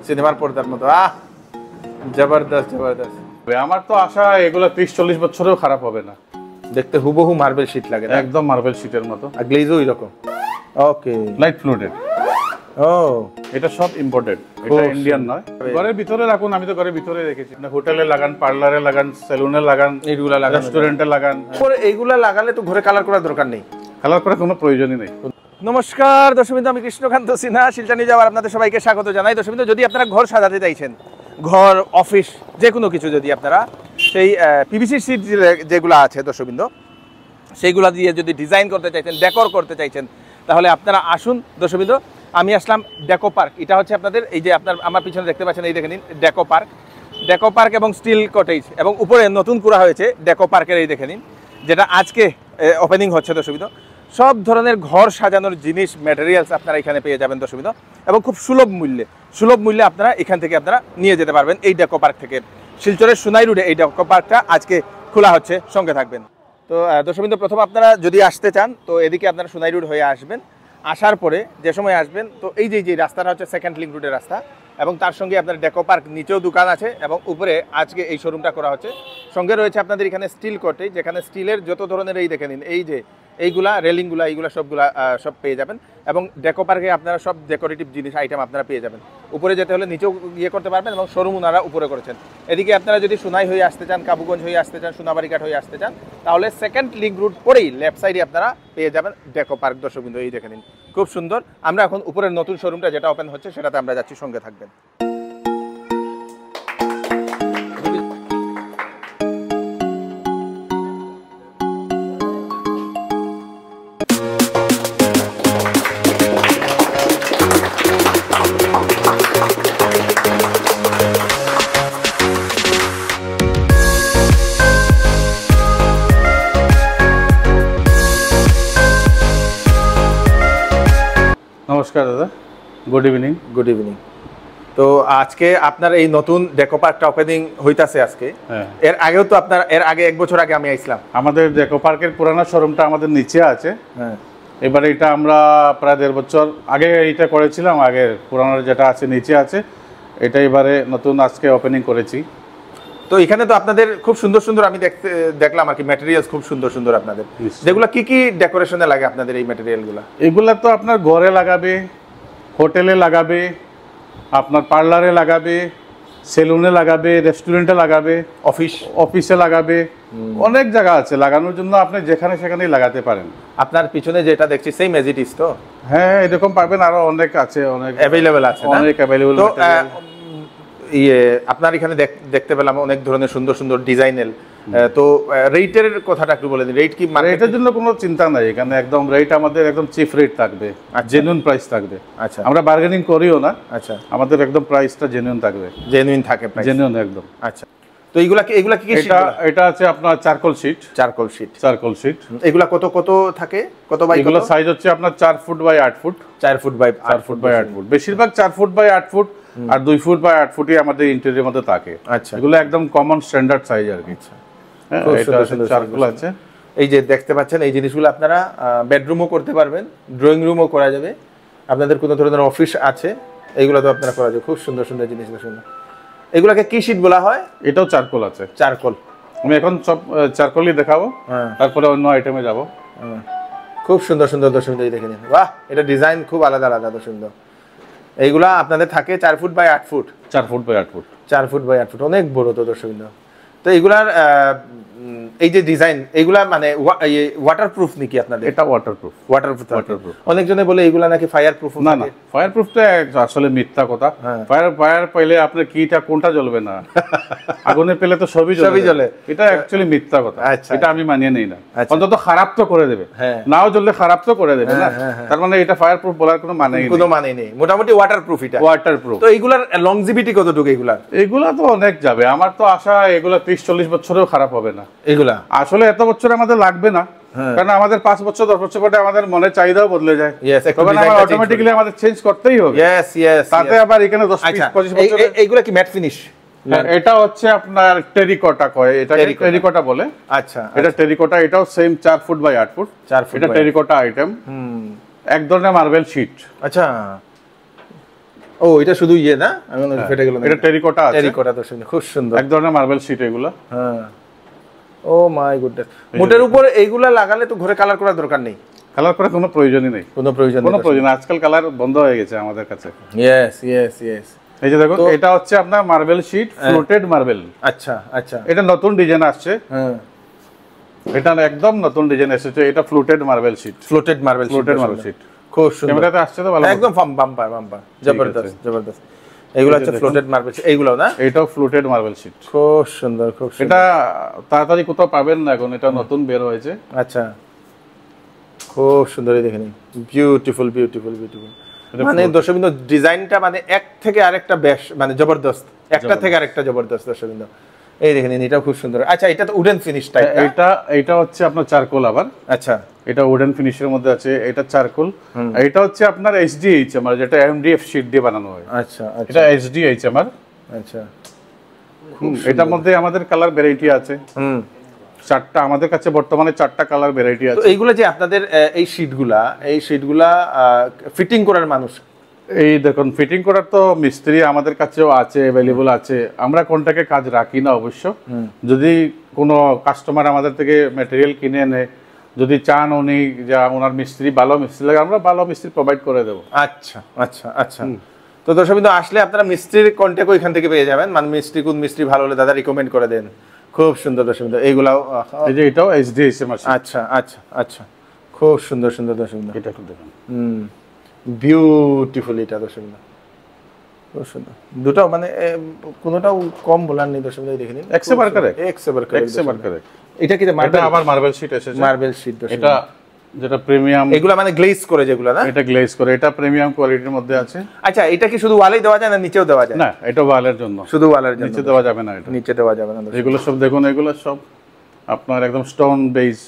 সিনেমার পর্দার মতো। জবরদস্ত জবরদস্ত। আমার তো আশা এগুলো 30-40 বছরেও খারাপ হবে না। দেখতে হুবহু মার্বেল শীট লাগে, একদম মার্বেল শীটের মতো। আর গ্লেজও এরকম। ওকে, লাইট ফ্লুটেড। ও, এটা সব ইম্পোর্টেড, এটা ইন্ডিয়ান নয়। ঘরের ভিতরে রাখুন, আমি তো ঘরের ভিতরে রেখেছি। হোটেলে লাগান, পার্লারে লাগান, সেলুনে লাগান, এইগুলা লাগান, রেস্টুরেন্টে লাগান। এইগুলা লাগালে তো ঘরে কালার করার দরকার নেই, কালার করার কোনো প্রয়োজনই নেই। নমস্কার দর্শকবৃন্দ, আমি কৃষ্ণকান্ত সিনহা, শিলচর নিউজ আবার আপনাদের সবাইকে স্বাগত জানাই। দর্শকবৃন্দ, যদি আপনারা ঘর সাজাতে চাইছেন, ঘর, অফিস, যে কোনো কিছু যদি আপনারা সেই পিভিসি শীট যেগুলো আছে দর্শকবৃন্দ, সেইগুলা দিয়ে যদি ডিজাইন করতে চাইছেন, ডেকোর করতে চাইছেন, তাহলে আপনারা আসুন দর্শকবৃন্দ। আমি আসলাম ডেকো পার্ক। এটা হচ্ছে আপনাদের এই যে আমার পিছনে দেখতে পাচ্ছেন, এই দেখে নিন ডেকো পার্ক। ডেকো পার্ক এবং স্টিল কটেজ, এবং উপরে নতুন করা হয়েছে ডেকো পার্কের, এই দেখে নিন, যেটা আজকে ওপেনিং হচ্ছে দর্শকবৃন্দ। সব ধরনের ঘর সাজানোর জিনিস, ম্যাটেরিয়ালস আপনারা এখানে পেয়ে যাবেন দর্শকবৃন্দ, এবং খুব সুলভ মূল্যে আপনারা এখান থেকে আপনারা নিয়ে যেতে পারবেন এই ডেকো পার্ক থেকে। শিলচরের সোনাই রোডে এই ডেকো পার্কটা আজকে খোলা হচ্ছে, সঙ্গে থাকবেন। তো দর্শকবৃন্দ, প্রথম আপনারা যদি আসতে চান তো এদিকে আপনারা সোনাই রোড হয়ে আসবেন। আসার পরে যে সময় আসবেন তো এই যে রাস্তাটা হচ্ছে সেকেন্ড লিঙ্ক রোডের রাস্তা, এবং তার সঙ্গে আপনার ডেকো পার্ক, নিচেও দোকান আছে, এবং উপরে আজকে এই শোরুমটা করা হচ্ছে। সঙ্গে রয়েছে আপনাদের এখানে স্টিল কটেজ, যেখানে স্টিলের যত ধরনের, এই দেখে নিন, এই যে এইগুলা রেলিংগুলা, এইগুলা সব পেয়ে যাবেন। এবং ডেকো পার্কে আপনারা সব ডেকোরেটিভ জিনিস আইটেম আপনারা পেয়ে যাবেন। উপরে যেতে হলে নিচেও ইয়ে করতে পারবেন, এবং শোরুম ওনারা উপরে করেছেন। এদিকে আপনারা যদি সোনাই হয়ে আসতে চান, কাবুগঞ্জ হয়ে আসতে চান, সোনাবাড়িঘাট হয়ে আসতে চান, তাহলে সেকেন্ড লিঙ্ক রুট পরেই লেফট সাইডে আপনারা পেয়ে যাবেন ডেকো পার্ক দর্শকবৃন্দ। এই দেখে নিন, খুব সুন্দর। আমরা এখন উপরের নতুন শোরুমটা যেটা ওপেন হচ্ছে সেটাতে আমরা যাচ্ছি, সঙ্গে থাকবেন। নমস্কার দাদা, গুড ইভিনিং। Good evening. তো আজকে আপনার এই নতুন ডেকো পার্কটা ওপেনিং হইতাছে আজকে। এর আগেও তো আপনার, এর আগে 1 বছর আগে আমি আইছিলাম। আমাদের ডেকো পার্কের পুরানো শোরুমটা আমাদের নিচে আছে। হ্যাঁ, এবারে এটা আমরা প্রায় 1.5 বছর আগে এইটা করেছিলাম। আগে পুরানো যেটা আছে নিচে আছে, এটা এবারে নতুন আজকে ওপেনিং করেছি। তো এখানে তো আপনাদের খুব সুন্দর সুন্দর আমি দেখলাম আর কি, ম্যাটেরিয়ালস খুব সুন্দর সুন্দর আপনাদের, যেগুলো কি ডেকোরেশনে লাগে আপনাদের এই ম্যাটেরিয়ালগুলো? এগুলা তো আপনার ঘরে লাগাবে, হোটেলে লাগাবে, আপনার পার্লারে লাগাবে, সেলুনে লাগাবে, রেস্টুরেন্টে লাগাবে, অফিসে লাগাবে, অনেক জায়গা আছে লাগানোর জন্য। আপনি যেখানে সেখানেই লাগাতে পারেন। আপনার পিছনে যেটা দেখছি সেম এজ ইট ইজ তো? হ্যাঁ, এরকম পাবেন, আরো অনেক আছে, অনেক অ্যাভেলেবল আছে, অনেক অ্যাভেলেবল। তো আপনার এখানে দেখতে পেলাম অনেক ধরনের সুন্দর সুন্দর ডিজাইনের। তো রেটের কথাটা একটু বলে দিন। রেট কি? রেটের জন্য কোনো চিন্তা নাই এখানে, একদম রেট আমাদের একদম চিপ রেট থাকবে, জেনুইন প্রাইস থাকবে। আচ্ছা, আমরা বার্গেনিং করিও না। আচ্ছা, আমাদের একদম প্রাইসটা জেনুইন থাকবে, জেনুইন থাকে, জেনুইন একদম। আচ্ছা, তো এগুলা কি? এটা আছে আপনার চারকোল শীট। এগুলা কত থাকে? কত বাই? এগুলো সাইজ হচ্ছে আপনার 4 foot by 8 foot. 4 foot by 8 foot. বেশিরভাগ 4 ফুট বাই 8 ফুট আর 2 ফুট বাই 8 ফুটই আমাদের ইন্টেরিয়র মধ্যে থাকে। আচ্ছা, এগুলো একদম কমন স্ট্যান্ডার্ড সাইজ আর কি। হ্যাঁ, এটা চারকোল আছে। এই যে দেখতে পাচ্ছেন, এই জিনিসগুলো আপনারা বেডরুমও করতে পারবেন, ড্রয়িং রুমও করা যাবে। আপনাদের কোনো ধরনের অফিস আছে, এইগুলো তো আপনারা করা যাবে। খুব সুন্দর সুন্দর জিনিস। সুন্দর। এগুলাকে কি শীট বলা হয়? এটাও চারকোল আছে। চারকোল। আমি এখন সব চারকোলই দেখাবো, তারপরে অন্য আইটেমে যাব। খুব সুন্দর সুন্দর দর্শক দেখে নিন। বাহ, এটা ডিজাইন খুব আলাদা আলাদা সুন্দর। এইগুলা আপনাদের থাকে 4 foot by 8 foot. 4 foot by 8 foot. 4 foot by 8 foot, অনেক বড় তো দর্শক। তো এইগুলার এই যে ডিজাইন, এইগুলা মানে ওয়াটারপ্রুফ নাকি আপনাদের? এটা ওয়াটারপ্রুফ। অনেকজনে বলে এইগুলা নাকি ফায়ার প্রুফ। না, ফায়ার প্রুফটা আসলে মিথ্যা কথা। ফায়ার পাইলে আপনার কিটা কোনটা জ্বলবে না, আগুনে পেলে তো সবই জ্বলে। এটা অ্যাকচুয়ালি মিথ্যা কথা। এটা আমি মানিয়ে নেই না। অন্তত খারাপ তো করে দেবে, নাও জ্বললে খারাপ তো করে দেবে না। তার মানে এটা ফায়ার প্রুফ বলার কোনো মানে নেই। মোটামুটি ওয়াটারপ্রুফ। এটা ওয়াটারপ্রুফ। তো এইগুলার লংজিভিটি কতটুকু? এগুলা তো অনেক যাবে। আমার তো আশা এগুলা 30-40 বছরেও খারাপ হবে না। এগুলা আসলে এত বছর আমাদের লাগবে না, কারণ আমাদের 5 বছর 10 বছর পরে আমাদের মনের চাহিদাও বদলে যায়। অটোমেটিক্যালি আমাদের চেঞ্জ করতেই হবে। তাতে আবার এখানে 10-25 বছর। এইগুলা কি ম্যাট ফিনিশ? এটা হচ্ছে আপনার টেরিকোটা কয়, এটা টেরিকোটা বলে। আচ্ছা, এটা টেরিকোটা, এটাও সেম 4 ফুট বাই 8 ফুট। এটা টেরিকোটা আইটেম, এক ধরনের মার্বেল শীট। আচ্ছা, ও এটা শুধু ইয়ে না, আমি মনে ফেটে গেল। এটা টেরিকোটা আছে, টেরিকোটা তো শুনে খুব সুন্দর, এক ধরনের মার্বেল শীট এগুলো। হ্যাঁ, ও মাই গুডনেস। মোটের উপর এইগুলা লাগালে তো ঘরে কালার করার দরকার নেই, কালার করার কোনো প্রয়োজনই নেই, কোনো প্রয়োজন নেই। আজকাল কালার বন্ধ হয়ে গেছে আমাদের কাছে। Yes yes yes. এই যে দেখুন, এটা হচ্ছে আপনার মার্বেল শীট, ফ্লোটেড মার্বেল। আচ্ছা আচ্ছা, এটা নতুন ডিজাইন আসছে। হ্যাঁ, এটা একদম নতুন ডিজাইন এসেছে, এটা floated marble sheet. Floated marble sheet খুব সুন্দর, ক্যামেরাতে আসছে তো ভালো, একদম বাম্পার বাম্পার, জবরদস্ত জবরদস্ত। এগুলো হচ্ছে ফ্লোটেড মার্বেল, এইগুলো না? এটাও ফ্লোটেড মার্বেল শীট, খুব সুন্দর খুব সুন্দর। এটা তাড়াতাড়ি কোথাও পাবেন না এখন, এটা নতুন বের হয়েছে। আচ্ছা, খুব সুন্দর, দেখে নিন, বিউটিফুল বিউটিফুল বিউটিফুল। মানে দর্শকবৃন্দ ডিজাইনটা মানে এক থেকে আরেকটা বেশ মানে জবরদস্ত, একটা থেকে আরেকটা জবরদস্ত দর্শকবৃন্দ। এই দেখে নিন, এটাও খুব সুন্দর। আচ্ছা, এটা তো উডেন ফিনিশ টাইপ। এটা হচ্ছে আপনার চারকোল আবার। আচ্ছা, এটা উডেন ফিনিশের মধ্যে আছে, এটা চারকোল। এটা হচ্ছে আপনার এইচডিএইচ আমার, যেটা এমডিএফ শীট দিয়ে বানানো হয়। আচ্ছা, এটা এইচডিএইচ আমার। আচ্ছা, এটার মধ্যে আমাদের কালার ভ্যারাইটি আছে। চারটা আমাদের কাছে বর্তমানে 4টা কালার ভ্যারাইটি আছে। তো এইগুলো যে আপনাদের এই শীটগুলা ফিটিং করার মানুষ, এই দেখুন, ফিটিং করার তো মিস্ত্রি আমাদের কাছেও আছে, অ্যাভেলেবল আছে। আমরা কোনটাকে কাজ রাখি না অবশ্য। যদি কোনো কাস্টমার আমাদের থেকে ম্যাটেরিয়াল কিনে নেয়, যদি চান উনি যা ওনার মিস্ত্রি ভালো মিস্ত্রি লাগে, আমরা ভালো মিস্ত্রি প্রোভাইড করে দেবো। আচ্ছা আচ্ছা আচ্ছা। তো দর্শকবৃন্দ আসলে আপনারা মিস্ত্রির কন্ট্যাক্ট ওইখান থেকে পেয়ে যাবেন, মানে মিস্ত্রি কোন মিস্ত্রি ভালো হলে দাদা রিকমেন্ড করে দেন। খুব সুন্দর দর্শকবৃন্দ, এইগুলাও এই যে এটাও এইচডিএইচ এর মেশিন। আচ্ছা আচ্ছা আচ্ছা, খুব সুন্দর সুন্দর দর্শকবৃন্দ। এটা একটু দেখুন, বিউটিফুল, এটা দর্শকবৃন্দ খুব সুন্দর। দুটাও মানে কোনোটাও কম বলার নেই দর্শকবৃন্দ, দেখে নিন, এক্সেবার কারেক্ট। এটা কি এটা আবার মার্বেল শীট এসেছে, মার্বেল শীট। এটা যেটা প্রিমিয়াম, এগুলা মানে গ্লেজ করে যেগুলা না? এটা গ্লেজ করে, এটা প্রিমিয়াম কোয়ালিটির মধ্যে আছে। আচ্ছা, এটা কি শুধু ওয়ালেই দেওয়া যায় না নিচেও দেওয়া যায়? না, এটা ওয়ালের জন্য, শুধু ওয়ালের জন্য, নিচে দেওয়া যাবে না। এটা নিচে দেওয়া যাবে না। এগুলো সব দেখুন, এগুলো সব আপনার একদম স্টোন বেজ,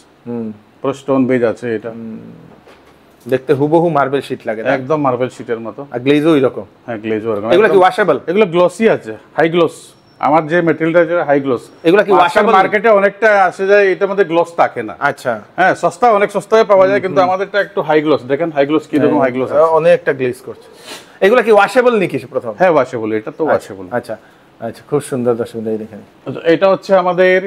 পুরো স্টোন বেজ আছে। এটা দেখতে হুবহু মার্বেল শীট লাগে, একদম মার্বেল শীটের মতো। আর গ্লেজও এরকম? হ্যাঁ, গ্লেজও এরকম। এগুলো কি ওয়াশেবল? এগুলো গ্লসি আছে, হাই গ্লস। আমার যে মেটেরিয়ালটা আছে হাই গ্লস। এগুলো কি ওয়াশেবল? মার্কেটে অনেকটা আসে যায়, এটার মধ্যে গ্লস থাকে না। আচ্ছা, হ্যাঁ, সস্তা, অনেক সস্তায় পাওয়া যায়, কিন্তু আমাদেরটা একটু হাই গ্লস। দেখেন হাই গ্লস কি রকম, হাই গ্লস আছে, অনেকটা গ্লেজ করছে। এগুলো কি ওয়াশেবল নাকি প্রথম? হ্যাঁ, ওয়াশেবল, এটা তো ওয়াশেবল। আচ্ছা আচ্ছা, খুব সুন্দর দর্শক দেখেন। এটা হচ্ছে আমাদের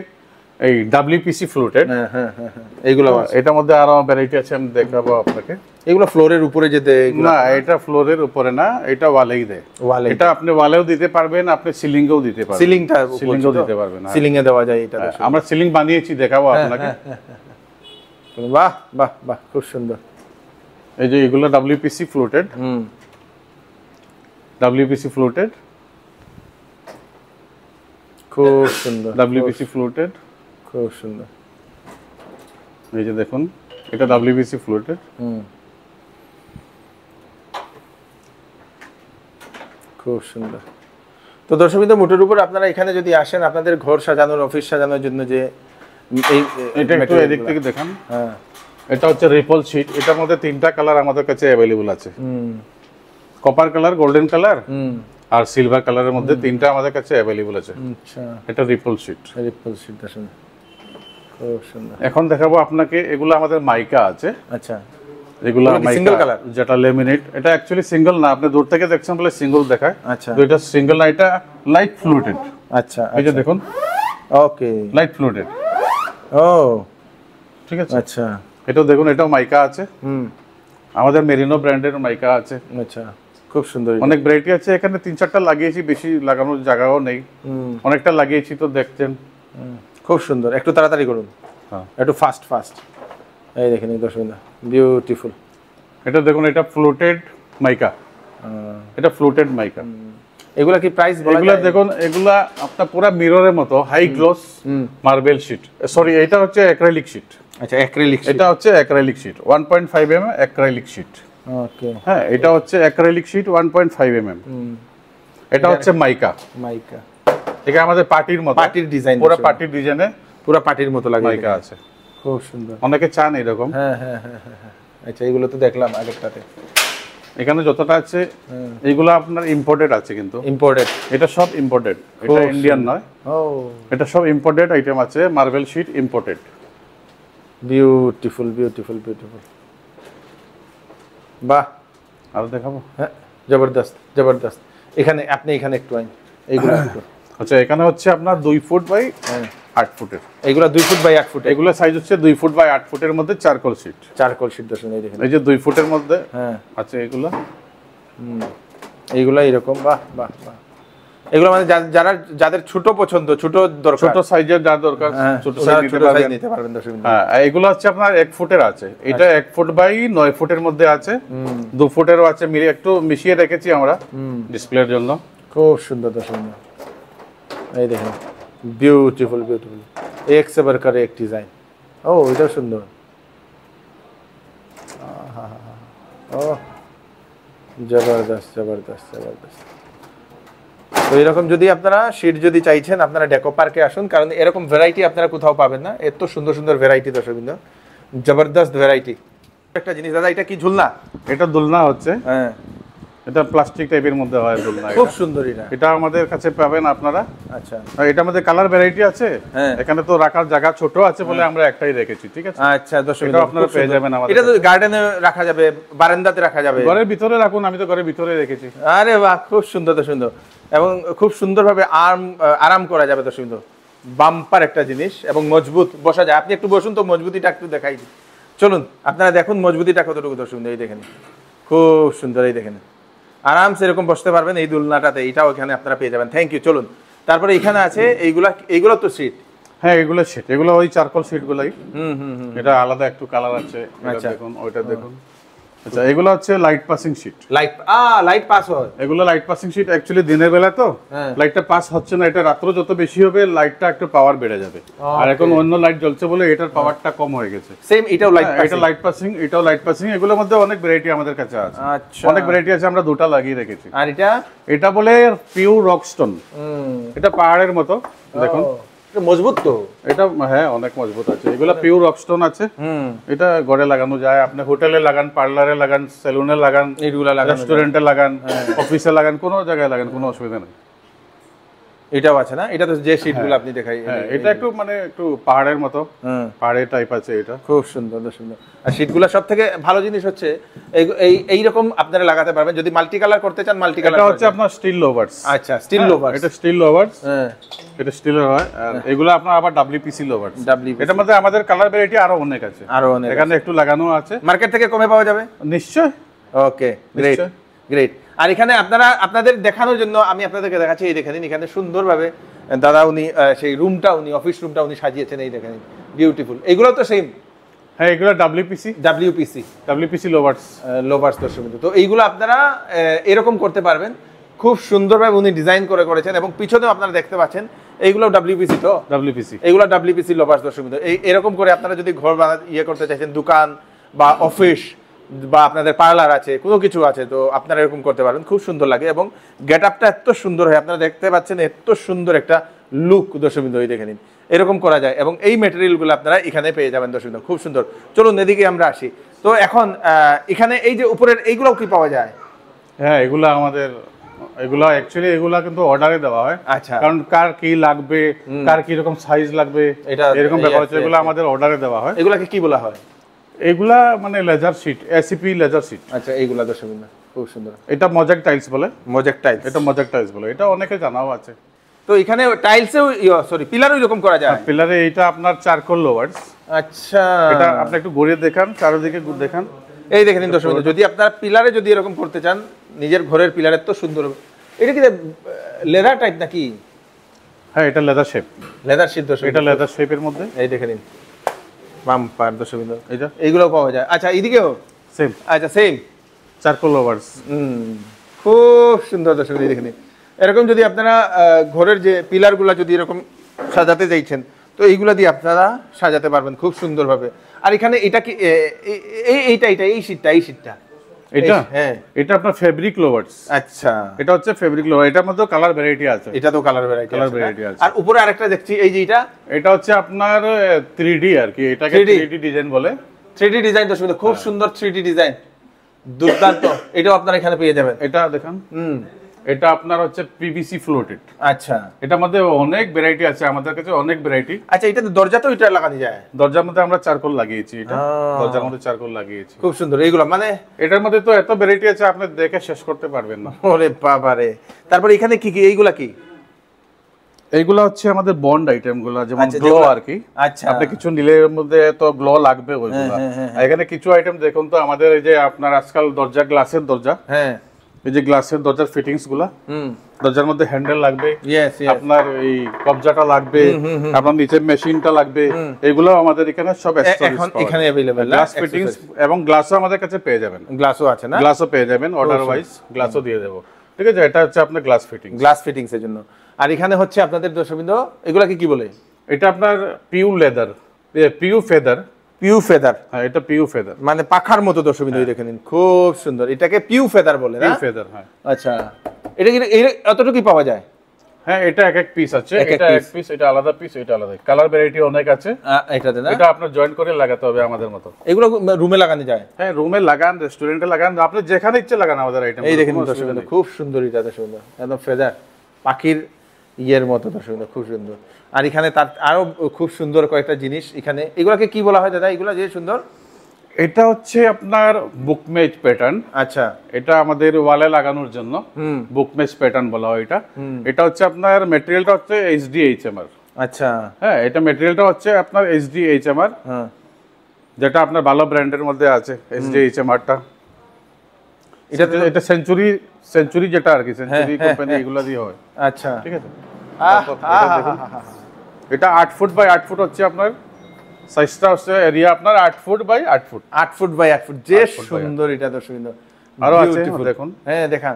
এই ডাব্লিউপিসি ফ্লোটেড। হ্যাঁ হ্যাঁ হ্যাঁ, এইগুলো এটার মধ্যে আরো ভ্যারাইটি আছে, আমি দেখাবো আপনাকে। এগুলো ফ্লোরের উপরে যে দেয়? না, এটা ফ্লোরের উপরে না, এটা ওয়ালেই দেয়। ওয়ালে, এটা আপনি ওয়ালেও দিতে পারবেন, আপনি সিলিংও দিতে পারবেন। সিলিংও দিতে পারবেন, সিলিং এ দেওয়া যায় এটা। আমরা সিলিং বানিয়েছি, দেখাবো আপনাকে। বাহ বাহ বাহ, খুব সুন্দর। এই যে এগুলো ডাব্লিউপিসি ফ্লোটেড। ডাব্লিউপিসি ফ্লোটেড, খুব সুন্দর। ডাব্লিউপিসি ফ্লোটেড, খুব সুন্দর। এই যে দেখুন, এটা ডাব্লিউপিসি ফ্লোটেড। খুব সুন্দর। তো দর্শকবৃন্দ, মোটের উপর আপনারা এখানে যদি আসেন, আপনাদের ঘর সাজানোর, অফিস সাজানোর জন্য যে এটা একটু এদিক থেকে দেখান। হ্যাঁ, এটা হচ্ছে রিপল শীট। এটার মধ্যে 3টা কালার আমাদের কাছে অ্যাভেলেবল আছে। কপার কালার, গোল্ডেন কালার আর সিলভার কালারের মধ্যে 3টা আমাদের কাছে অ্যাভেলেবল আছে। আচ্ছা, এটা রিপল শীট। রিপল শীট আসলে খুব সুন্দর। এখন দেখাবো আপনাকে, এগুলো আমাদের মাইকা আছে। আচ্ছা, এগুলো সিঙ্গেল কালার, যেটা লেমিনেট। এটা অ্যাকচুয়ালি সিঙ্গেল না, আপনি দূর থেকে দেখছেন বলে সিঙ্গেল দেখায়। আচ্ছা, তো এটা সিঙ্গেল না, এটা লাইট ফ্লুটেড। আচ্ছা, এই যে দেখুন, ওকে, লাইট ফ্লুটেড। ও ঠিক আছে। আচ্ছা, এটাও দেখুন, এটাও মাইকা আছে। আমাদের মেরিনো ব্র্যান্ডের মাইকা আছে। আচ্ছা, খুব সুন্দর। অনেক ভ্যারাইটি আছে এখানে, 3-4টা লাগিয়েছি, বেশি লাগানোর জায়গাও নেই, অনেকটা লাগিয়েছি, তো দেখছেন। খুব সুন্দর। একটু তাড়াতাড়ি করুন, হ্যাঁ, একটু ফাস্ট ফাস্ট। এই দেখেন, এই দর্শক, বিউটিফুল। এটা দেখুন, এটা ফ্লোটেড মাইকা, এটা ফ্লোটেড মাইকা। এগুলা কি প্রাইস বলা যায়? এগুলা দেখুন, এগুলা আপনার পুরো মিররের মতো high gloss marble sheet. Sorry, এটা হচ্ছে অ্যাক্রিলিক শীট। আচ্ছা, অ্যাক্রিলিক, এটা হচ্ছে acrylic sheet 1.5 mm acrylic sheet. Okay, হ্যাঁ, এটা হচ্ছে অ্যাক্রিলিক শীট 1.5 mm। এটা হচ্ছে মাইকা। মাইকা, এটা আমাদের পার্টির মতো, পার্টির ডিজাইন, পুরো পার্টির ডিজাইনে, পুরো পার্টির মতো লাগে মাইকা আছে। খুব সুন্দর। অনেকে চান এরকম। হ্যাঁ হ্যাঁ হ্যাঁ হ্যাঁ। আচ্ছা, এগুলো তো দেখলাম আগেরটাতে। এখানে যতটা আছে এগুলো আপনার ইম্পোর্টেড আছে, কিন্তু ইম্পোর্টেড, এটা সব ইম্পোর্টেড, এটা ইন্ডিয়ান নয়। ও, এটা সব ইম্পোর্টেড আইটেম আছে, marble sheet imported. Beautiful beautiful beautiful. বাহ, আর দেখাবো? হ্যাঁ, জবরদস্ত জবরদস্ত। এখানে আপনি এখানে একটু আইন, এইগুলো একটু। আচ্ছা, এখানে হচ্ছে আপনার 2 ফুট বাই 8 ফুটের, এইগুলো 2 ফুট বাই 8 ফুট, এগুলো সাইজ হচ্ছে 2 ফুট বাই 8 ফুটের মধ্যে চারকোল শীট। চারকোল শীট দর্শক দেখেন, এই যে 2 ফুটের মধ্যে হ্যাঁ আছে এগুলো। এইগুলো এরকম, বাহ বাহ বাহ। এগুলো মানে যারা যাদের ছোট পছন্দ, ছোট দরকার, ছোট সাইজের যার দরকার ছোট সাইজ নিতে পারবেন দর্শক। হ্যাঁ, এগুলো হচ্ছে আপনার 1 ফুটের আছে, এটা 1 ফুট বাই 9 ফুটের মধ্যে আছে, 2 ফুটেরও আছে, মিলিয়ে একটু মিশিয়ে রেখেছি আমরা ডিসপ্লের জন্য। খুব সুন্দর দর্শক, এই দেখেন বিউটিফুল বিউটিফুল, এক সে বরকর এক ডিজাইন। ও এটাও সুন্দর, ও জবরদস্ত জবরদস্ত জবরদস্ত। তো এরকম যদি আপনারা শীট যদি চাইছেন, আপনারা ডেকো পার্কে আসুন, কারণ এরকম ভ্যারাইটি আপনারা কোথাও পাবেন না, এত সুন্দর সুন্দর ভ্যারাইটি দর্শকবৃন্দ, জবরদস্ত ভ্যারাইটি। একটা জিনিস দাদা, এটা কি ঝুলনা? এটা দোলনা হচ্ছে, হ্যাঁ এটা প্লাস্টিক টাইপের মধ্যে হয় দোলনা, খুব সুন্দর এটা। এটা আমাদের কাছে পাবেন আপনারা। আচ্ছা, এটা আমাদের কালার ভ্যারাইটি আছে, হ্যাঁ এখানে তো রাখার জায়গা ছোট আছে বলে আমরা একটাই রেখেছি, ঠিক আছে? আচ্ছা দর্শক, এটা আপনারা পেয়ে যাবেন আমাদের। এটা তো গার্ডেনে রাখা যাবে, বারান্দাতে রাখা যাবে, ঘরের ভিতরে রাখুন, আমি তো ঘরের ভিতরে রেখেছি। আরে বাহ, খুব সুন্দর সুন্দর, এবং খুব সুন্দরভাবে আরাম করা যাবে দর্শক। বাম্পার একটা জিনিস এবং মজবুত, বসা যায়। আপনি একটু বসুন তো, মজবুতিটা একটু দেখাই দিই। চলুন আপনারা দেখুন মজবুতিটা কতটুকু দর্শক। এই দেখেন খুব সুন্দর, এই দেখেন আরামসে এরকম বসতে পারবেন এই দোলনাটাতে, এইটাও এখানে আপনারা পেয়ে যাবেন। Thank you. চলুন তারপরে এখানে আছে এইগুলো তো সিট। হ্যাঁ, এগুলো শীট, এগুলো ওই চারকোল শীট গুলাই। এটা আলাদা একটু কালার আছে, এটা দেখুন, ওইটা দেখুন। আচ্ছা, এগুলো হচ্ছে light passing sheet. Light pass হয়, এগুলো লাইট পাসিং শীট। অ্যাকচুয়ালি দিনের বেলা তো লাইটটা পাস হচ্ছে না, এটা রাত্র যত বেশি হবে লাইটটা একটু পাওয়ার বেড়ে যাবে, আর এখন অন্য লাইট জ্বলছে বলে এটার পাওয়ারটা কম হয়ে গেছে। সেম এটাও লাইট, এটা লাইট পাসিং, এটাও লাইট পাসিং। এগুলোর মধ্যে অনেক ভ্যারাইটি আমাদের কাছে আছে। আচ্ছা, অনেক ভ্যারাইটি আছে, আমরা দুটো লাগিয়ে রেখেছি। আর এটা বলে পিওর রকস্টোন, এটা পাহাড়ের মতো দেখুন, মজবুত তো এটা। হ্যাঁ, অনেক মজবুত আছে। এগুলা পিওর রকস্টোন আছে, এটা ঘরে লাগানো যায়, আপনি হোটেলে লাগান, পার্লারে লাগান, সেলুনে লাগান, রেস্টুরেন্টে লাগান, অফিসে লাগান, কোনো জায়গায় লাগান, কোনো অসুবিধা নেই। এটাও আছে না? এটা তো যে শীটগুলো আপনি দেখাই, হ্যাঁ, এটা একটু মানে একটু পাহাড়ের মতো, পাহাড়ের টাইপ আছে এটা। খুব সুন্দর সুন্দর। আর শীটগুলো সব থেকে ভালো জিনিস হচ্ছে এইরকম আপনারা লাগাতে পারবেন। যদি মাল্টি কালার করতে চান, মাল্টি কালার। এটা হচ্ছে আপনার স্টিল লোভার্স। আচ্ছা, স্টিল লোভার্স, এটা স্টিল লোভার্স, হ্যাঁ এটা স্টিলের হয়। আর এগুলো আপনার আবার ডব্লিউপিসি লোভার্স। এটার মধ্যে আমাদের কালার ভ্যারাইটি আরো অনেক আছে, আরো অনেক এখানে একটু লাগানো আছে। মার্কেট থেকে কমে পাওয়া যাবে নিশ্চয়। ওকে, গ্রেট গ্রেট। আর এখানে আপনাদের দেখানোর জন্য আমি আপনাদেরকে দেখাচ্ছি, এই দেখেন এখানে সুন্দরভাবে দাদা উনি সেই রুমটা, উনি অফিস রুমটা উনি সাজিয়েছেন, এই দেখেন বিউটিফুল। এগুলো তো সেম? হ্যাঁ, এগুলো ডব্লিউপিসি লোভার্স দর্শক। তো এইগুলো আপনারা এরকম করতে পারবেন, খুব সুন্দরভাবে উনি ডিজাইন করেছেন, এবং পিছনেও আপনারা দেখতে পাচ্ছেন এইগুলো ডব্লিউপিসি। তো এগুলো ডব্লিউপিসি লোভার্স দর্শক। এরকম করে আপনারা যদি ঘর করতে চাইছেন, দোকান বা অফিস বা আপনাদের পার্লার আছে, কোনো কিছু আছে, তো আপনারা এরকম করতে পারবেন, খুব সুন্দর লাগে। এবং গেট আপটা এত সুন্দর হয়, আপনারা দেখতে পাচ্ছেন এত সুন্দর একটা লুক দর্শক। এই দেখে নিন, এরকম করা যায়, এবং এই মেটেরিয়ালগুলো আপনারা এখানে পেয়ে যাবেন দর্শক। খুব সুন্দর। চলুন এদিকে আমরা আসি। তো এখন এখানে এই যে উপরের এইগুলোও কি পাওয়া যায়? হ্যাঁ, এগুলো আমাদের, এগুলা অ্যাকচুয়ালি এগুলা কিন্তু অর্ডারে দেওয়া হয়। আচ্ছা, কারণ কার কি লাগবে, কার কি রকম সাইজ লাগবে, এটা এরকম ব্যাপার আছে, এগুলো আমাদের অর্ডারে দেওয়া হয়। এগুলাকে কি বলা হয়? এগুলা মানে laser sheet, ACP laser sheet. আচ্ছা, এইগুলা দর্শক খুব সুন্দর। এটা মোজাক টাইলস বলে, মোজাক টাইলস, এটা মোজাক টাইলস বলে, এটা অনেকে জানাও আছে। তো এখানে টাইলসেও পিলারও এরকম করা যায়? পিলারে এটা আপনার চারকোল লোভার্স। আচ্ছা, এটা আপনি একটু ঘুরিয়ে দেখান, চারিদিকে দেখান, এই দেখেন দর্শক। যদি আপনারা পিলারে যদি এরকম করতে চান, নিজের ঘরের পিলারের তো সুন্দর। এটা কি লেদার টাইপ নাকি? হ্যাঁ, এটা লেদার শেপ, লেদার শীট দর্শক। এটা লেদার শেপের মধ্যে, এই দেখে নিন বাম্পার দর্শক। এটা এইগুলো পাওয়া যায়? আচ্ছা, এইদিকেও সেম? আচ্ছা, সেম চারকোল লোভার্স। খুব সুন্দর দর্শক। দেখে নিন, এরকম যদি আপনারা ঘরের যে পিলারগুলো যদি এরকম সাজাতে চাইছেন, তো এইগুলা দিয়ে আপনারা সাজাতে পারবেন খুব সুন্দরভাবে। আর এখানে এটা কি এই শীটটা এটা? হ্যাঁ, এটা আপনার ফেব্রিক লোভার্স। আচ্ছা, এটা হচ্ছে ফেব্রিক লোভার। এটার মধ্যে কালার ভ্যারাইটি আছে। এটা তো কালার ভ্যারাইটি আছে। আর উপরে আরেকটা দেখছি, এই যে এটা হচ্ছে আপনার 3D আর কি, এটাকে 3D ডিজাইন বলে। 3D ডিজাইন তো খুব সুন্দর, 3D ডিজাইন দুর্দান্ত। এটাও আপনারা এখানে পেয়ে যাবেন। এটা দেখেন, এটা আপনার হচ্ছে পিভিসি ফ্লোটেড। আচ্ছা, এটার মধ্যে অনেক ভ্যারাইটি আছে, আমাদের কাছে অনেক ভ্যারাইটি। আচ্ছা, এটা তো দরজা তো এটা লাগানো যায়? দরজার মধ্যে আমরা চারকোল লাগিয়েছি, এটা দরজার মধ্যে চারকোল লাগিয়েছি। খুব সুন্দর। এইগুলো মানে এটার মধ্যে তো এত ভ্যারাইটি আছে আপনি দেখে শেষ করতে পারবেন না। ওরে বাবা রে। তারপর এখানে কি কি, এইগুলা কি? এইগুলা হচ্ছে আমাদের বন্ড আইটেম গুলা, যেমন গ্লো আর কি। আচ্ছা, আপনি কিছু নিলে এর মধ্যে তো গ্লো লাগবে ওইগুলা। এখানে কিছু আইটেম দেখুন তো, আমাদের এই যে আপনার আজকাল দরজা, গ্লাসের দরজা, হ্যাঁ, এই যে গ্লাসের দরজার ফিটিংস গুলা, দরজার মধ্যে হ্যান্ডেল লাগবে, আপনার এই কবজাটা লাগবে, আপনার নিচে মেশিনটা লাগবে, এগুলো আমাদের এখানে সব এখন এখানে अवेलेबल গ্লাস ফিটিংস, এবং গ্লাসও আমাদের কাছে পেয়ে যাবেন। গ্লাসও আছে না? গ্লাসও পেয়ে যাবেন, অর্ডার ওয়াইজ গ্লাসও দিয়ে দেব। ঠিক আছে, এটা হচ্ছে আপনার গ্লাস ফিটিংস, গ্লাস ফিটিংস এর জন্য। আর এখানে হচ্ছে আপনাদের দর্শকবৃন্দ, এগুলাকে কি বলে? এটা আপনার PU leather, PU feather. PU feather, হ্যাঁ, এটা পিউ ফেদার, মানে পাখার মতো দর্শকবৃন্দ, দেখে নিন খুব সুন্দর। এটাকে পিউ ফেদার বলে না? পিউ ফেদার, হ্যাঁ। আচ্ছা, এটা কি এতটুকু পাওয়া যায়? হ্যাঁ, এটা এক এক পিস আছে, এটা এক পিস, এটা আলাদা পিস, এটা আলাদা। কালার ভ্যারাইটি অনেক আছে এটাতে না? এটা আপনার জয়েন্ট করে লাগাতে হবে আমাদের মতো। এগুলো রুমে লাগানো যায়? হ্যাঁ, রুমে লাগান, রেস্টুরেন্টে লাগান, আপনি যেখানে ইচ্ছে লাগান আমাদের আইটেম। এই দেখেন দর্শকবৃন্দ, খুব সুন্দর, এটা সুন্দর, একদম ফেদার, পাখির ইয়ের মতো দর্শকবৃন্দ, খুব সুন্দর। আর এখানে তার আরো খুব সুন্দর কয়েকটা জিনিস এখানে। এগুলাকে কি বলা হয় দাদা, এগুলা যে সুন্দর? এটা হচ্ছে আপনার বুকমেজ প্যাটার্ন। আচ্ছা, এটা আমাদের ওয়ালে লাগানোর জন্য বুকমেজ প্যাটার্ন বলা হয় এটা। এটা হচ্ছে আপনার ম্যাটেরিয়ালটা হচ্ছে HDHMR। আচ্ছা, হ্যাঁ, এটা ম্যাটেরিয়ালটা হচ্ছে আপনার HDHMR, হ্যাঁ, যেটা আপনার ভালো ব্র্যান্ডের মধ্যে আছে HDHMR-টা। এটা সেঞ্চুরি যেটা আর কি, সেঞ্চুরি কোম্পানি এগুলা দিয়ে হয়। আচ্ছা, ঠিক আছে। এটা 8 ফুট বাই 8 ফুট হচ্ছে আপনার সাইজটা, হচ্ছে এরিয়া আপনার 8 foot by 8 foot. 8 foot by 8 foot, যে সুন্দর এটা দর্শকবৃন্দ। আরো আছে দেখুন, হ্যাঁ দেখান,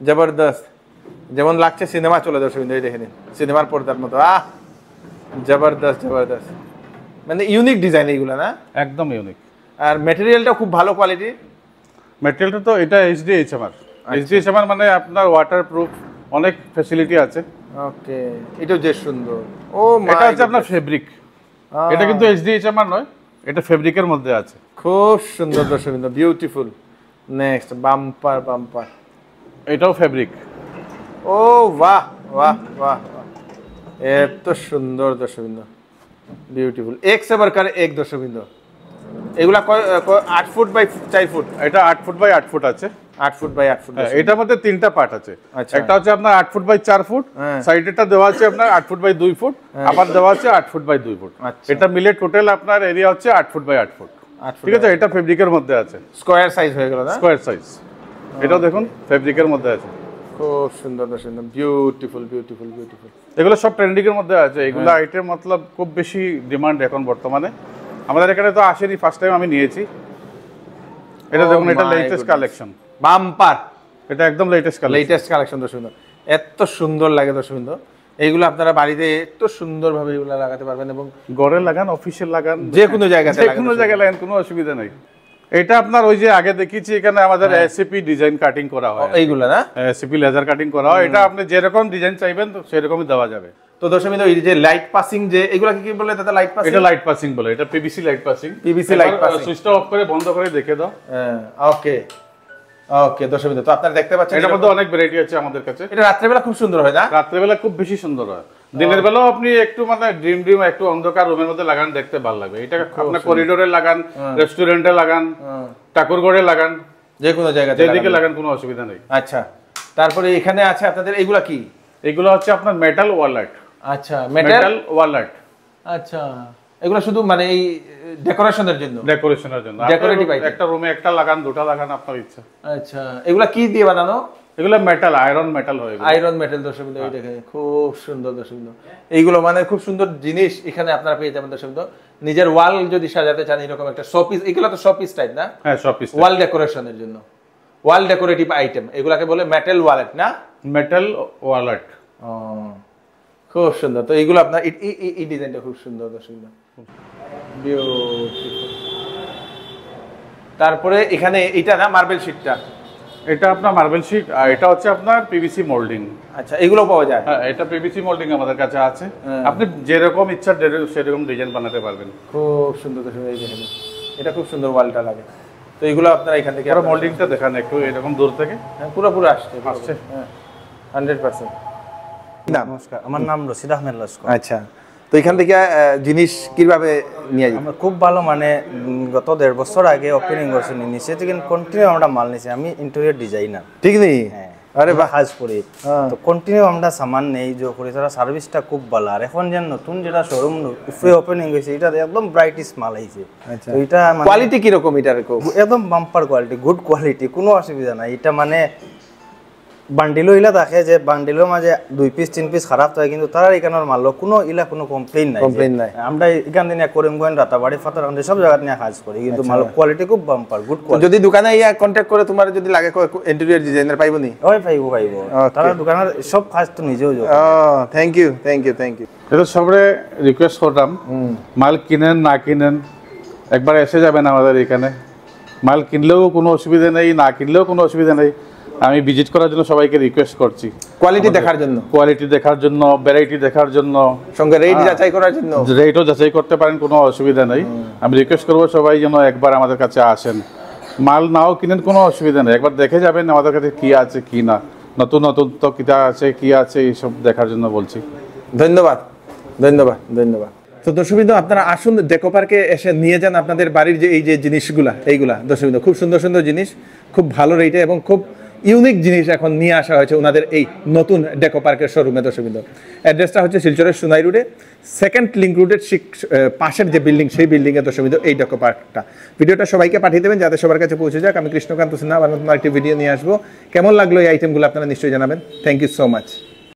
জবরদস্ত, যেমন লাগছে সিনেমা চলে দর্শকবৃন্দ, এই দেখেন সিনেমার পর্দার মতো। জবরদস্ত জবরদস্ত, মানে ইউনিক ডিজাইন এইগুলা না? একদম ইউনিক। আর ম্যাটেরিয়ালটা খুব ভালো কোয়ালিটির। ম্যাটেরিয়ালটা তো এটা HDHMR। HDHMR মানে আপনার ওয়াটারপ্রুফ, অনেক ফ্যাসিলিটি আছে। ওকে, এটাও যে সুন্দর। ও এটা হচ্ছে আপনার ফেব্রিক, এটা কিন্তু HDHMR নয়, এটা ফেব্রিকের মধ্যে আছে। খুব সুন্দর দর্শকবৃন্দ, বিউটিফুল। নেক্সট, বাম্পার বাম্পার, এটাও ফেব্রিক। ও বাহ বাহ বাহ, এত সুন্দর দর্শকবৃন্দ, বিউটিফুল। এক সে বারকার এক দর্শকবৃন্দ। এগুলা 8 ফুট বাই 4 ফুট? এটা 8 ফুট বাই 8 ফুট আছে। 8 ফুট বাই 8 ফুট, এটার মধ্যে তিনটা পার্ট আছে। একটা হচ্ছে আপনার 8 ফুট বাই 4 ফুট, সাইডেরটা দেওয়া আছে আপনার 8 ফুট বাই 2 ফুট, আবার দেওয়া আছে 8 ফুট বাই 2 ফুট। এটা মিলে টোটাল আপনার এরিয়া হচ্ছে 8 ফুট বাই 8 ফুট। ঠিক আছে, এটা ফেব্রিকের মধ্যে আছে, স্কয়ার সাইজ হয়ে গেল না? Square size. এটাও দেখুন ফেব্রিকের মধ্যে আছে। খুব সুন্দর দর্শকবৃন্দ, বিউটিফুল বিউটিফুল বিউটিফুল। এগুলো সব ট্রেন্ডিং এর মধ্যে আছে। এগুলো আইটেম মতলব খুব বেশি ডিমান্ড এখন বর্তমানে। আমাদের এখানে তো আসেনি, ফার্স্ট টাইম আমি নিয়েছি। এটা দেখুন, এটা লেটেস্ট কালেকশন, বাম্পার। এটা একদম লেটেস্ট কালেকশন দর্শকবৃন্দ, এত সুন্দর লাগে দর্শকবৃন্দ। এইগুলো আপনারা বাড়িতে এত সুন্দরভাবে এগুলো লাগাতে পারবেন, এবং ঘরে লাগান, অফিসে লাগান, যে কোনো জায়গায় লাগান, কোনো অসুবিধা নেই। এটা আপনার ওই যে আগে দেখিয়েছি, এখানে আমাদের এসিপি ডিজাইন কাটিং করা হয়, এইগুলো না, এসিপি লেজার কাটিং করা হয়। এটা আপনি যেরকম ডিজাইন চাইবেন সেরকমই দেওয়া যাবে। তো দর্শকবৃন্দ, এই যে লাইট পাসিং, যে এগুলা কি বলে দাদা? লাইট পাসিং, এটা লাইট পাসিং বলে, এটা PVC light passing. PVC light passing, সুইচটা অফ করে বন্ধ করে দেখে দাও। ওকে ওকে দর্শকবৃন্দ, তো আপনারা দেখতে পাচ্ছেন এটার মধ্যে অনেক ভ্যারাইটি আছে আমাদের কাছে। এটা রাত্রেবেলা খুব সুন্দর হয় না? রাত্রেবেলা খুব বেশি সুন্দর হয়। দিনের বেলাও আপনি একটু মানে ড্রিম একটু অন্ধকার রুমের মধ্যে লাগান, দেখতে ভালো লাগবে। এটা আপনার করিডোরে লাগান, রেস্টুরেন্টে লাগান, ঠাকুরঘরে লাগান, যে কোনো জায়গায় যেদিকে লাগান, কোনো অসুবিধা নেই। আচ্ছা, তারপরে এখানে আছে আপনাদের এগুলা কি? এগুলো হচ্ছে আপনার মেটাল ওয়ালনাট। আচ্ছা, মেটাল ওয়ালনাট। আচ্ছা, এগুলো শুধু মানে এই ডেকোরেশনের জন্য? ডেকোরেশনের জন্য, ডেকোরেটিভ আইটেম। একটা রুমে একটা লাগান, দুটো লাগান, আপনার ইচ্ছা। আচ্ছা, এগুলা কি দিয়ে বানানো? এগুলো মেটাল, আয়রন মেটাল হয়। আয়রন মেটাল দর্শকবৃন্দ, এই দেখেন খুব সুন্দর দর্শকবৃন্দ। এইগুলো মানে খুব সুন্দর জিনিস এখানে আপনারা পেয়ে যাবেন দর্শকবৃন্দ। নিজের ওয়াল যদি সাজাতে চান, এরকম একটা শোপিস, এগুলো তো শোপিস টাইপ না? হ্যাঁ, শোপিস, ওয়াল ডেকোরেশনের জন্য, ওয়াল ডেকোরেটিভ আইটেম, এগুলাকে বলে মেটাল ওয়ালেট না? Metal wallet. খুব সুন্দর। তো এইগুলো আপনার এই ডিজাইনটা খুব সুন্দর দর্শকবৃন্দ, বিউটিফুল। তারপরে এখানে এটা না মার্বেল শীটটা? এটা আপনার মার্বেল শীট, আর এটা হচ্ছে আপনার পিভিসি মোল্ডিং। আচ্ছা, এগুলো পাওয়া যায়? হ্যাঁ, এটা পিভিসি মোল্ডিং আমাদের কাছে আছে। আপনি যেরকম ইচ্ছা সেরকম ডিজাইন বানাতে পারবেন। খুব সুন্দর দর্শক, এই দেখেন এটা খুব সুন্দর ওয়ালটা লাগে। তো এগুলো আপনারা এখান থেকে মোল্ডিংটা দেখান একটু, এরকম দূর থেকে। হ্যাঁ, পুরো আসছে। হ্যাঁ, 100%। নাম? নমস্কার, আমার নাম রশিদ আহমেদ লস্কর। আচ্ছা, তো এখান থেকে জিনিস কিভাবে নিয়ে আমরা খুব ভালো, মানে গত 1.5 বছর আগে ওপেনিং করছি, নিচে থেকে কন্টিনিউ আমরা মাল নিছি। আমি ইন্টেরিয়র ডিজাইনার, ঠিক নেই? আরে বা কাজ করি, তো কন্টিনিউ আমরা সামান নেই যে করি, তারা সার্ভিসটা খুব ভালো। আর এখন যে নতুন যেটা শোরুম উপরে ওপেনিং হয়েছে, এটা একদম ব্রাইটিস মাল আইছে। তো এটা কোয়ালিটি কি রকম? এটার একদম বাম্পার কোয়ালিটি, গুড কোয়ালিটি, কোনো অসুবিধা নাই। এটা মানে বান্ডিলও ইলা থাকে যে বান্ডিলের মাঝে 2 পিস 3 পিস খারাপ হয়, কিন্তু তারা এখানের মাল কোনো ইলা কোনো কমপ্লেইন নাই। আমরা এখান দিনে করিমগঞ্জ, রাতাবাড়ি, ফাতারকান্দি সব জায়গা নিয়ে কাজ করি, কিন্তু মাল কোয়ালিটি খুব বাম্পার, গুড কোয়ালিটি। যদি দোকানে ইয়া কন্টাক্ট করে তোমার যদি লাগে ইন্টেরিয়র ডিজাইনার পাইবো নি? ওই পাইবো। তারা দোকানের সব কাজ তো নিজেও যাবে। Thank you. এটা সবরে রিকোয়েস্ট করতাম, মাল কিনেন না কিনেন একবার এসে যাবেন আমাদের এখানে। মাল কিনলেও কোনো অসুবিধা নেই, না কিনলেও কোনো অসুবিধা নেই। আমি ভিজিট করার জন্য সবাইকে রিকোয়েস্ট করছি, কোয়ালিটি দেখার জন্য, ভ্যারাইটি দেখার জন্য, সঙ্গে রেট যাচাই করার জন্য। রেটও যাচাই করতে পারেন, কোনো অসুবিধা নেই। আমি রিকোয়েস্ট করবো সবাই যেন একবার আমাদের কাছে আসেন। মাল নাও কিনেন, কোনো অসুবিধা নেই, একবার দেখে যাবেন আমাদের কাছে কি আছে কি না, নতুন তো কিতা আছে কি আছে এইসব দেখার জন্য বলছি। ধন্যবাদ। তো দর্শকবৃন্দ, আপনারা আসুন ডেকো পার্কে এসে নিয়ে যান আপনাদের বাড়ির যে এই যে জিনিসগুলা, এইগুলা দর্শকবৃন্দ খুব সুন্দর জিনিস, খুব ভালো রেটে এবং খুব ইউনিক জিনিস এখন নিয়ে আসা হয়েছে ওনাদের এই নতুন ডেকো পার্কের শোরুমে। দর্শকবৃন্দ, অ্যাড্রেসটা হচ্ছে শিলচরের সোনাই রোডে, 2nd লিংক রোডের পাশের যে বিল্ডিং, সেই বিল্ডিংয়ে দর্শকবৃন্দ এই ডেকো পার্কটা। ভিডিওটা সবাইকে পাঠিয়ে দেবেন যাতে সবার কাছে পৌঁছে যাক। আমি কৃষ্ণকান্ত সিনহা আবার নতুন একটি ভিডিও নিয়ে আসবো। কেমন লাগলো এই আইটেমগুলো আপনারা নিশ্চয়ই জানাবেন। Thank you so much.